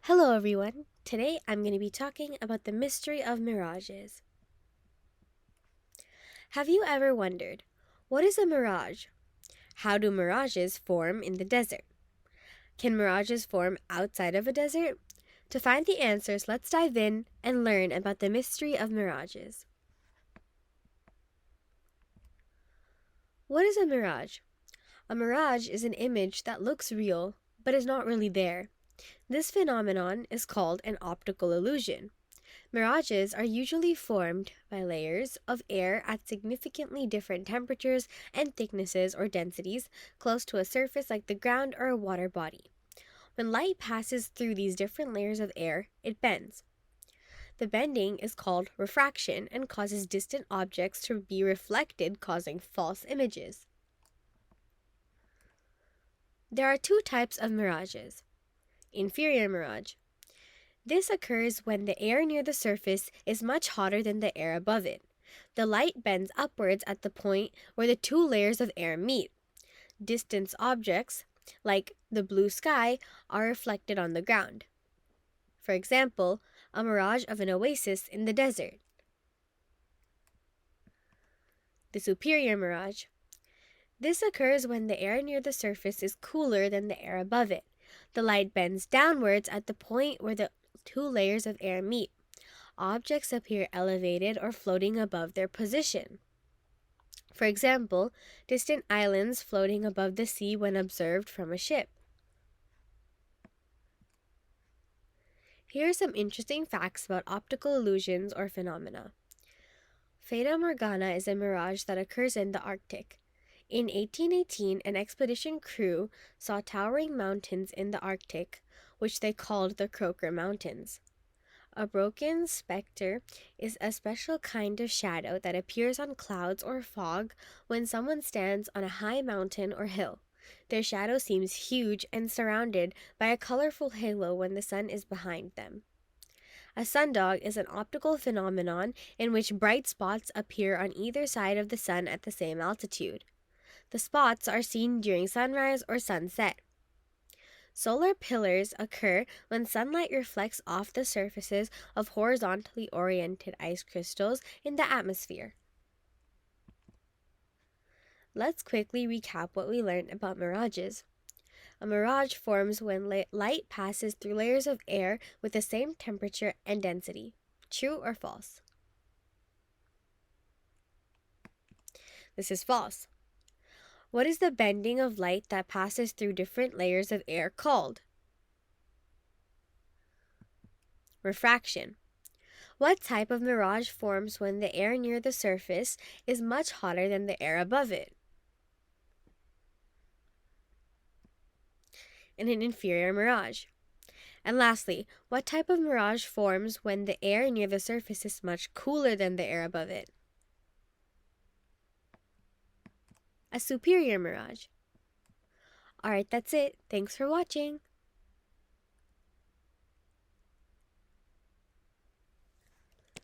Hello everyone! Today I'm going to be talking about the mystery of mirages. Have you ever wondered, what is a mirage? How do mirages form in the desert? Can mirages form outside of a desert? To find the answers, let's dive in and learn about the mystery of mirages. What is a mirage? A mirage is an image that looks real but is not really there. This phenomenon is called an optical illusion. Mirages are usually formed by layers of air at significantly different temperatures and thicknesses or densities close to a surface like the ground or a water body. When light passes through these different layers of air, it bends. The bending is called refraction and causes distant objects to be reflected, causing false images. There are two types of mirages. Inferior mirage. This occurs when the air near the surface is much hotter than the air above it. The light bends upwards at the point where the two layers of air meet. Distant objects, like the blue sky, are reflected on the ground. For example, a mirage of an oasis in the desert. The superior mirage. This occurs when the air near the surface is cooler than the air above it. The light bends downwards at the point where the two layers of air meet. Objects appear elevated or floating above their position. For example, distant islands floating above the sea when observed from a ship. Here are some interesting facts about optical illusions or phenomena. Fata Morgana is a mirage that occurs in the Arctic. In 1818, an expedition crew saw towering mountains in the Arctic, which they called the Croker Mountains. A broken specter is a special kind of shadow that appears on clouds or fog when someone stands on a high mountain or hill. Their shadow seems huge and surrounded by a colorful halo when the sun is behind them. A sundog is an optical phenomenon in which bright spots appear on either side of the sun at the same altitude. The spots are seen during sunrise or sunset. Solar pillars occur when sunlight reflects off the surfaces of horizontally oriented ice crystals in the atmosphere. Let's quickly recap what we learned about mirages. A mirage forms when light passes through layers of air with the same temperature and density. True or false? This is false. What is the bending of light that passes through different layers of air called? Refraction. What type of mirage forms when the air near the surface is much hotter than the air above it? In an inferior mirage. And lastly, what type of mirage forms when the air near the surface is much cooler than the air above it? A superior mirage. Alright, that's it. Thanks for watching.